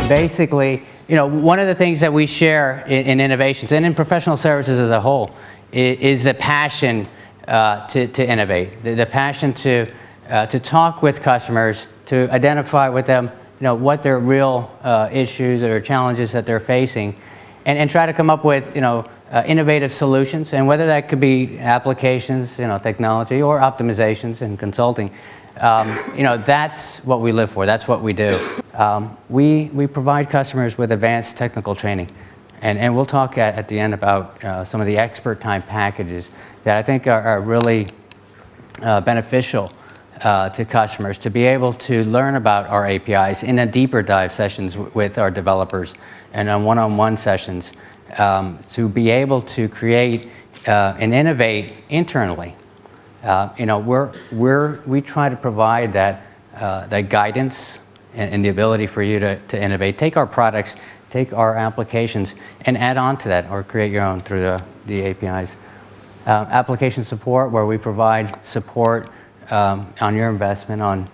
Basically, one of the things that we share in innovations and in professional services as a whole is the passion to innovate, the passion to talk with customers, to identify with them, what their real issues or challenges that they're facing, and try to come up with, innovative solutions, and whether that could be applications, technology, or optimizations and consulting. That's what we live for. That's what we do. We provide customers with advanced technical training, and we'll talk at the end about some of the expert time packages that I think are really beneficial to customers to be able to learn about our APIs in a deeper dive sessions with our developers and on one-on-one sessions to be able to create and innovate internally. We try to provide that guidance and the ability for you to innovate. Take our products, take our applications, and add on to that, or create your own through the APIs. Application support, where we provide support on your investment on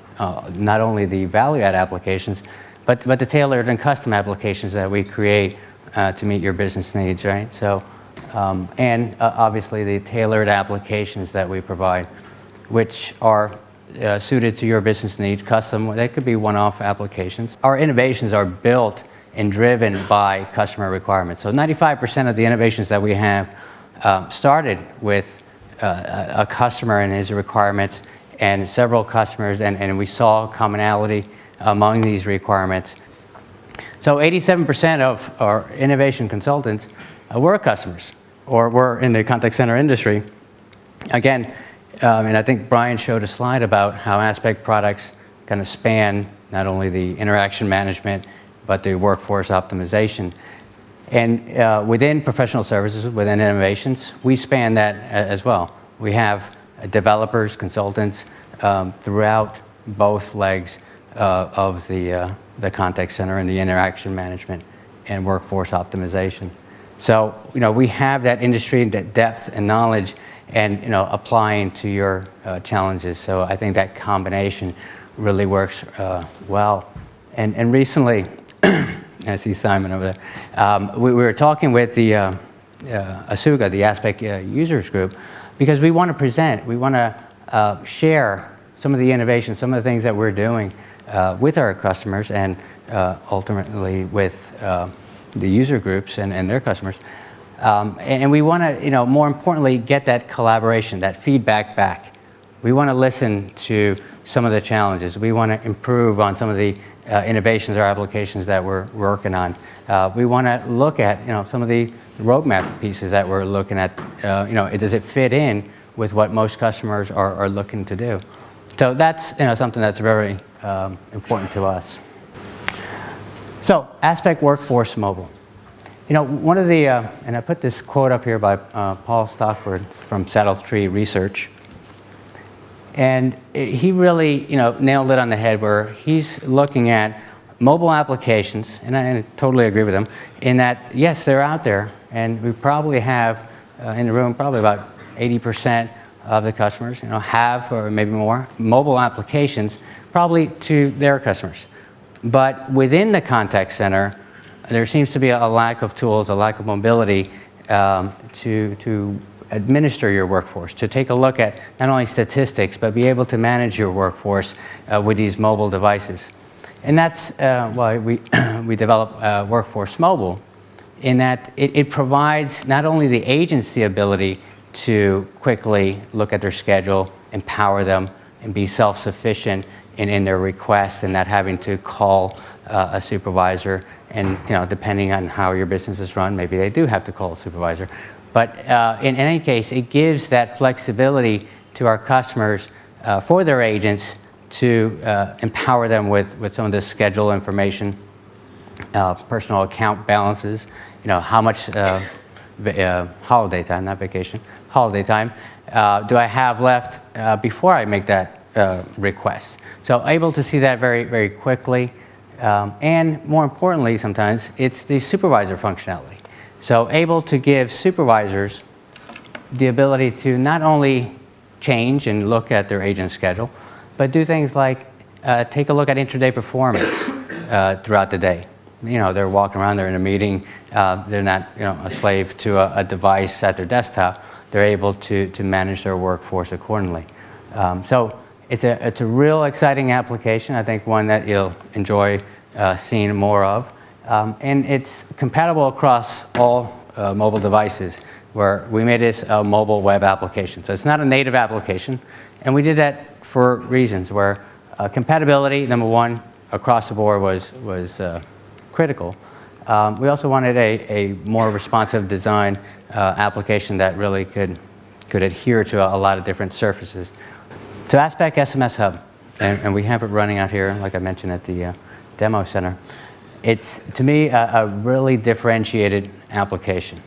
not only the value-add applications, but the tailored and custom applications that we create to meet your business needs, right? So, and obviously the tailored applications that we provide, which are suited to your business needs, custom. They could be one-off applications. Our innovations are built and driven by customer requirements. So 95% of the innovations that we have started with a customer and his requirements, and several customers, and we saw commonality among these requirements. So 87% of our innovation consultants were customers, or were in the contact center industry. Again, and I think Brian showed a slide about how Aspect products kind of span not only the interaction management, but the workforce optimization. And within professional services, within innovations, we span that as well. We have developers, consultants throughout both legs of the contact center and the interaction management and workforce optimization. So, we have that industry, that depth and knowledge, and, applying to your challenges. So I think that combination really works well. And recently, I see Simon over there, we were talking with the ASUGA, the Aspect Users Group, because we want to present, we want to share some of the innovations, some of the things that we're doing with our customers, and ultimately with the user groups and their customers. And we want to, more importantly, get that collaboration, that feedback back. We want to listen to some of the challenges. We want to improve on some of the innovations or applications that we're working on. We want to look at, some of the roadmap pieces that we're looking at. Does it fit in with what most customers are looking to do? So that's, something that's very important to us. So, Aspect Workforce Mobile. One of the, and I put this quote up here by Paul Stockford from Saddle Tree Research. And he really, nailed it on the head, where he's looking at mobile applications, and I totally agree with him, in that, yes, they're out there, and we probably have, in the room, probably about 80% of the customers, have, or maybe more, mobile applications, probably to their customers. But within the contact center, there seems to be a lack of tools, a lack of mobility to administer your workforce, to take a look at not only statistics, but be able to manage your workforce with these mobile devices. And that's why we develop Workforce Mobile, in that it provides not only the agents the ability to quickly look at their schedule, empower them, and be self-sufficient in their requests, and not having to call a supervisor. And depending on how your business is run, maybe they do have to call a supervisor. But in any case, it gives that flexibility to our customers for their agents to empower them with some of this schedule information, personal account balances, how much holiday time, not vacation, holiday time, do I have left before I make that request. So able to see that very, very quickly. And more importantly, sometimes, it's the supervisor functionality. So able to give supervisors the ability to not only change and look at their agent's schedule, but do things like take a look at intraday performance throughout the day. they're walking around, they're in a meeting, they're not a slave to a device at their desktop. They're able to manage their workforce accordingly. So it's a real exciting application. I think one that you'll enjoy seeing more of. And it's compatible across all mobile devices, where we made this a mobile web application. So it's not a native application. And we did that for reasons where compatibility, number one, across the board was critical. We also wanted a more responsive design application that really could adhere to a lot of different surfaces. So Aspect SMS Hub, and we have it running out here, like I mentioned, at the demo center. It's, to me, a really differentiated application.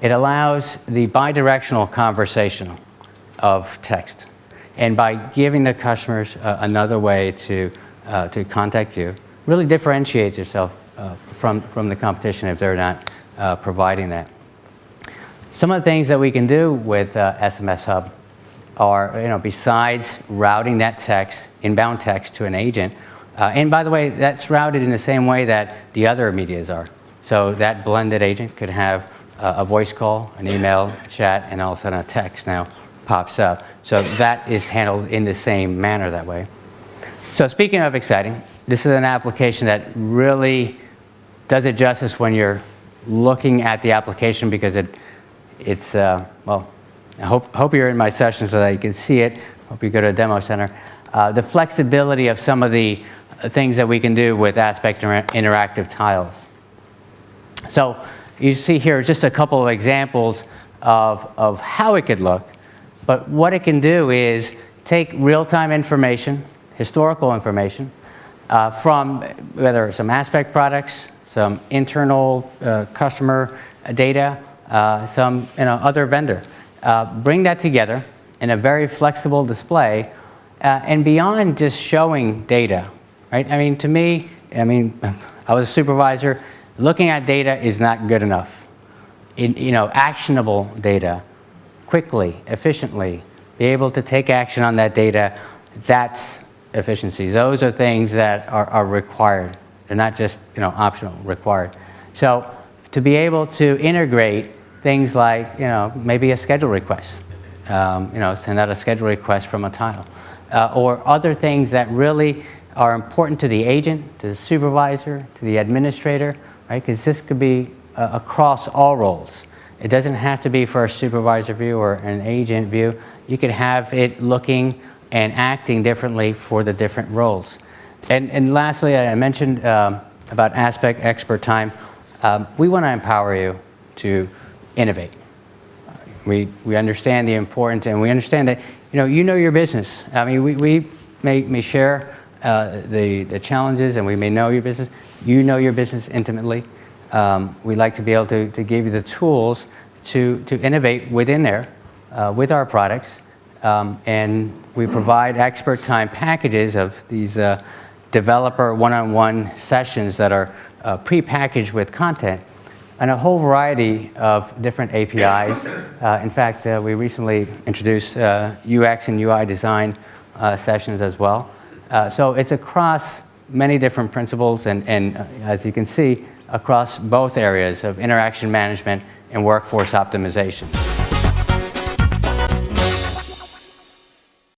It allows the bidirectional conversation of text. And by giving the customers another way to contact you, really differentiates yourself from the competition if they're not providing that. Some of the things that we can do with SMS Hub are, besides routing that text, inbound text to an agent, and by the way, that's routed in the same way that the other medias are. So that blended agent could have a voice call, an email, a chat, and all of a sudden a text now pops up. So that is handled in the same manner that way. So speaking of exciting, this is an application that really does it justice when you're looking at the application, because it's well, I hope you're in my session so that you can see it. Hope you go to a demo center. The flexibility of some of the things that we can do with Aspect interactive tiles. So you see here just a couple of examples of how it could look, but what it can do is take real-time information, historical information, from whether some Aspect products, some internal customer data, some other vendor. Bring that together in a very flexible display, and beyond just showing data, right? I mean, to me, I was a supervisor. Looking at data is not good enough. Actionable data, quickly, efficiently, be able to take action on that data, that's efficiency. Those are things that are required. They're not just optional, required. So to be able to integrate things like maybe a schedule request, send out a schedule request from a tile, or other things that really are important to the agent, to the supervisor, to the administrator, right? Because this could be across all roles. It doesn't have to be for a supervisor view or an agent view. You could have it looking and acting differently for the different roles. And lastly, I mentioned about Aspect Expert Time. We want to empower you to innovate. We understand the importance, and we understand that you know your business. I mean, we may share the challenges, and we may know your business. You know your business intimately. We like to be able to give you the tools to innovate within there with our products, and we provide expert time packages of these developer one-on-one sessions that are pre-packaged with content and a whole variety of different APIs. In fact, we recently introduced UX and UI design sessions as well. So it's across many different principles, and as you can see, across both areas of interaction management and workforce optimization.